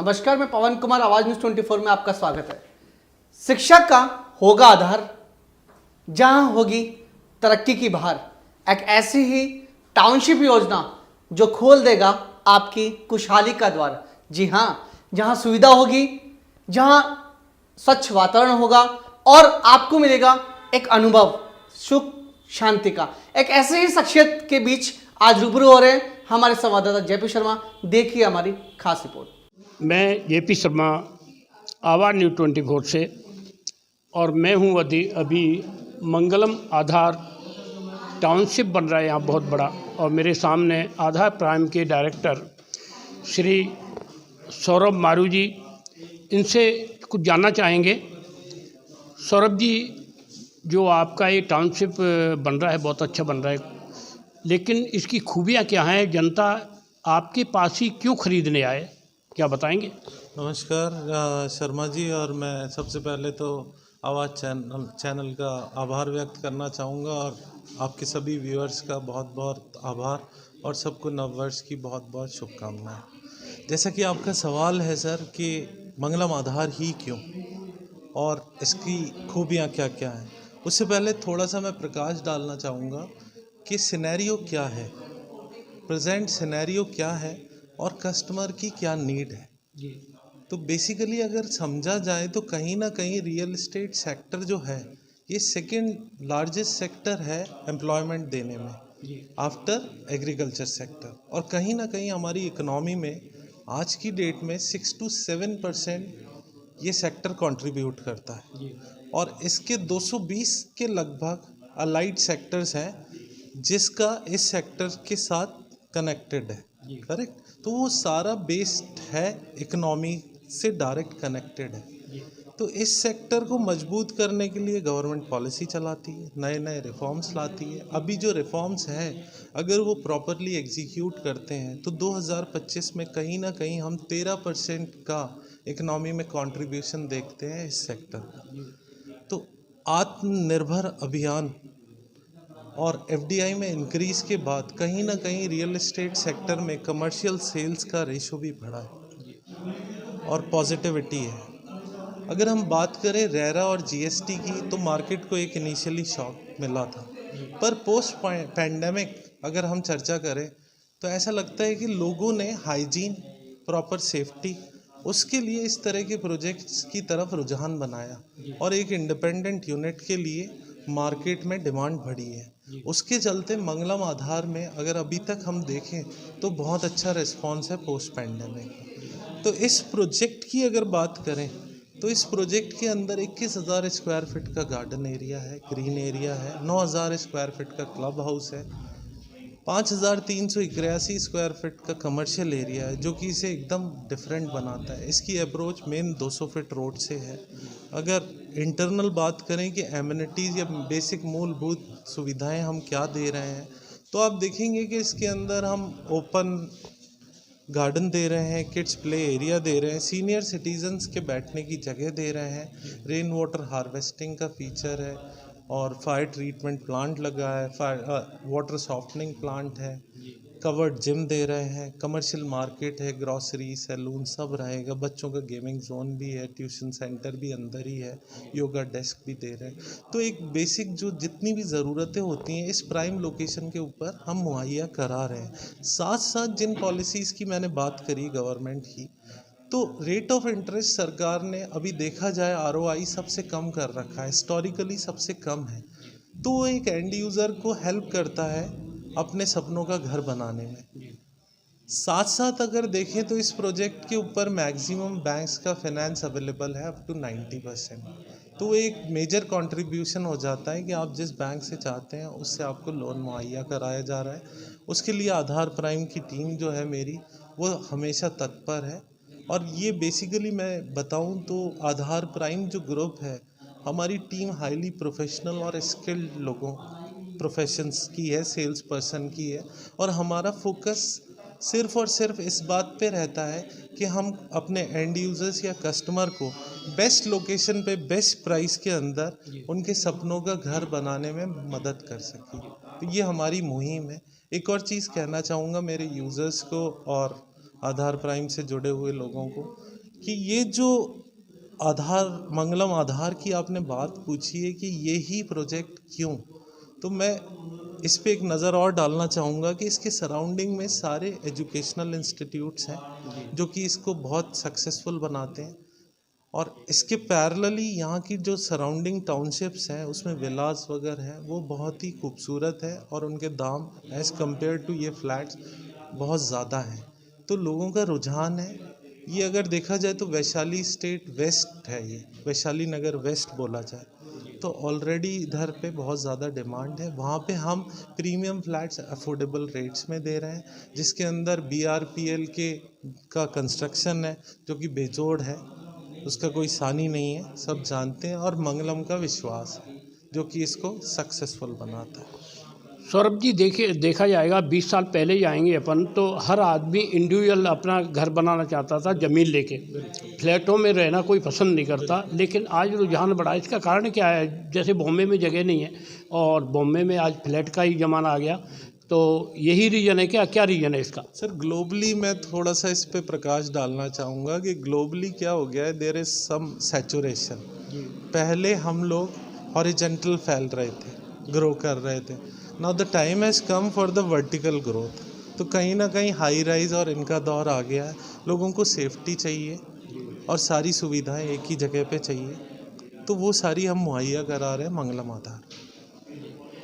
नमस्कार, मैं पवन कुमार, आवाज न्यूज 24 में आपका स्वागत है। शिक्षा का होगा आधार, जहां होगी तरक्की की बहार। एक ऐसी ही टाउनशिप योजना जो खोल देगा आपकी खुशहाली का द्वार। जी हां, जहां सुविधा होगी, जहां स्वच्छ वातावरण होगा और आपको मिलेगा एक अनुभव सुख शांति का। एक ऐसे ही शख्सियत के बीच आज रूबरू हो रहे हैं हमारे संवाददाता जेपी शर्मा। देखिए हमारी खास रिपोर्ट। मैं जेपी शर्मा, आवाज न्यूज़ 24 से, और मैं हूँ अभी मंगलम आधार टाउनशिप बन रहा है यहाँ बहुत बड़ा, और मेरे सामने आधार प्राइम के डायरेक्टर श्री सौरभ मारू जी, इनसे कुछ जानना चाहेंगे। सौरभ जी, जो आपका ये टाउनशिप बन रहा है बहुत अच्छा बन रहा है, लेकिन इसकी खूबियाँ क्या हैं? जनता आपके पास ही क्यों खरीदने आए, क्या बताएंगे? नमस्कार शर्मा जी, और मैं सबसे पहले तो आवाज़ चैनल का आभार व्यक्त करना चाहूँगा, और आपके सभी व्यूअर्स का बहुत बहुत आभार, और सबको नववर्ष की बहुत बहुत शुभकामनाएं। जैसा कि आपका सवाल है सर कि मंगलम आधार ही क्यों और इसकी खूबियाँ क्या क्या हैं, उससे पहले थोड़ा सा मैं प्रकाश डालना चाहूँगा कि सिनेरियो क्या है, प्रेजेंट सिनेरियो क्या है और कस्टमर की क्या नीड है। तो बेसिकली अगर समझा जाए तो कहीं ना कहीं रियल एस्टेट सेक्टर जो है ये सेकंड लार्जेस्ट सेक्टर है एम्प्लॉयमेंट देने में आफ्टर एग्रीकल्चर सेक्टर, और कहीं ना कहीं हमारी इकोनॉमी में आज की डेट में 6 to 7% ये सेक्टर कंट्रीब्यूट करता है, और इसके 220 के लगभग अलाइड सेक्टर्स हैं जिसका इस सेक्टर के साथ कनेक्टेड है, करेक्ट। तो वो सारा बेस्ड है, इकोनॉमी से डायरेक्ट कनेक्टेड है। तो इस सेक्टर को मजबूत करने के लिए गवर्नमेंट पॉलिसी चलाती है, नए नए रिफॉर्म्स लाती है। अभी जो रिफॉर्म्स हैं अगर वो प्रॉपरली एग्जीक्यूट करते हैं तो 2025 में कहीं ना कहीं हम 13% का इकोनॉमी में कंट्रीब्यूशन देखते हैं इस सेक्टर को। तो आत्मनिर्भर अभियान और एफडीआई में इंक्रीज के बाद कहीं ना कहीं रियल एस्टेट सेक्टर में कमर्शियल सेल्स का रेशो भी बढ़ा है और पॉजिटिविटी है। अगर हम बात करें रेरा और जीएसटी की तो मार्केट को एक इनिशियली शॉक मिला था, पर पोस्ट पैंडेमिक अगर हम चर्चा करें तो ऐसा लगता है कि लोगों ने हाइजीन, प्रॉपर सेफ्टी, उसके लिए इस तरह के प्रोजेक्ट्स की तरफ रुझान बनाया, और एक इंडिपेंडेंट यूनिट के लिए मार्केट में डिमांड बढ़ी है। उसके चलते मंगलम आधार में अगर अभी तक हम देखें तो बहुत अच्छा रिस्पॉन्स है पोस्ट पैंडेमिक। तो इस प्रोजेक्ट की अगर बात करें तो इस प्रोजेक्ट के अंदर 21,000 स्क्वायर फीट का गार्डन एरिया है, ग्रीन एरिया है, 9,000 स्क्वायर फीट का क्लब हाउस है, 5,381 स्क्वायर फीट का कमर्शियल एरिया है, जो कि इसे एकदम डिफरेंट बनाता है। इसकी अप्रोच मेन 200 फीट रोड से है। अगर इंटरनल बात करें कि एमिनिटीज़ या बेसिक मूलभूत सुविधाएं हम क्या दे रहे हैं, तो आप देखेंगे कि इसके अंदर हम ओपन गार्डन दे रहे हैं, किड्स प्ले एरिया दे रहे हैं, सीनियर सिटीजन्स के बैठने की जगह दे रहे हैं, रेन वाटर हार्वेस्टिंग का फीचर है, और फायर ट्रीटमेंट प्लांट लगा है, वाटर सॉफ्टनिंग प्लांट है, कवर्ड जिम दे रहे हैं, कमर्शियल मार्केट है, ग्रॉसरी, सैलून सब रहेगा, बच्चों का गेमिंग जोन भी है, ट्यूशन सेंटर भी अंदर ही है, योगा डेस्क भी दे रहे हैं। तो एक बेसिक जो जितनी भी ज़रूरतें होती हैं इस प्राइम लोकेशन के ऊपर हम मुहैया करा रहे हैं। साथ साथ जिन पॉलिसीज़ की मैंने बात करी गवर्नमेंट की, तो रेट ऑफ इंटरेस्ट सरकार ने अभी देखा जाए आरओआई सबसे कम कर रखा है, हिस्टोरिकली सबसे कम है। तो वो एक एंड यूज़र को हेल्प करता है अपने सपनों का घर बनाने में। साथ साथ अगर देखें तो इस प्रोजेक्ट के ऊपर मैक्सिमम बैंक्स का फाइनेंस अवेलेबल है अप टू 90%। तो एक मेजर कंट्रीब्यूशन हो जाता है कि आप जिस बैंक से चाहते हैं उससे आपको लोन मुहैया कराया जा रहा है। उसके लिए आधार प्राइम की टीम जो है मेरी, वो हमेशा तत्पर है। और ये बेसिकली मैं बताऊं तो आधार प्राइम जो ग्रुप है, हमारी टीम हाईली प्रोफेशनल और स्किल्ड लोगों प्रोफेशंस की है, सेल्स पर्सन की है, और हमारा फोकस सिर्फ और सिर्फ इस बात पे रहता है कि हम अपने एंड यूज़र्स या कस्टमर को बेस्ट लोकेशन पे बेस्ट प्राइस के अंदर उनके सपनों का घर बनाने में मदद कर सकें। तो ये हमारी मुहिम है। एक और चीज़ कहना चाहूँगा मेरे यूज़र्स को और आधार प्राइम से जुड़े हुए लोगों को कि ये जो आधार मंगलम आधार की आपने बात पूछी है कि ये ही प्रोजेक्ट क्यों, तो मैं इस पे एक नज़र और डालना चाहूँगा कि इसके सराउंडिंग में सारे एजुकेशनल इंस्टीट्यूट्स हैं जो कि इसको बहुत सक्सेसफुल बनाते हैं, और इसके पैरेलली यहाँ की जो सराउंडिंग टाउनशिप्स हैं उसमें विलास वगैरह हैं वो बहुत ही खूबसूरत है, और उनके दाम एज़ कम्पेयर टू ये फ्लैट्स बहुत ज़्यादा हैं। तो लोगों का रुझान है ये, अगर देखा जाए तो वैशाली स्टेट वेस्ट है, ये वैशाली नगर वेस्ट बोला जाए तो ऑलरेडी इधर पे बहुत ज़्यादा डिमांड है। वहाँ पे हम प्रीमियम फ्लैट्स अफोर्डेबल रेट्स में दे रहे हैं, जिसके अंदर BRPL का कंस्ट्रक्शन है जो कि बेजोड़ है, उसका कोई सानी नहीं है, सब जानते हैं, और मंगलम का विश्वास है जो कि इसको सक्सेसफुल बनाता है। सौरभ जी, देखा जाएगा 20 साल पहले जाएंगे अपन तो हर आदमी इंडिविजुअल अपना घर बनाना चाहता था, ज़मीन लेके। फ्लैटों में रहना कोई पसंद नहीं करता, लेकिन आज रुझान बढ़ा। इसका कारण क्या है? जैसे बॉम्बे में जगह नहीं है और बॉम्बे में आज फ्लैट का ही ज़माना आ गया, तो यही रीज़न है क्या रीज़न है इसका? सर, ग्लोबली मैं थोड़ा सा इस पे प्रकाश डालना चाहूँगा कि ग्लोबली क्या हो गया है, देयर इज़ सम सैचुरेशन। पहले हम लोग हॉरिजेंटल फैल रहे थे, ग्रो कर रहे थे। Now the time has come for the vertical growth. तो कहीं ना कहीं हाई राइज और इनका दौर आ गया है। लोगों को सेफ्टी चाहिए और सारी सुविधाएं एक ही जगह पे चाहिए, तो वो सारी हम मुहैया करा रहे हैं मंगलम आधार।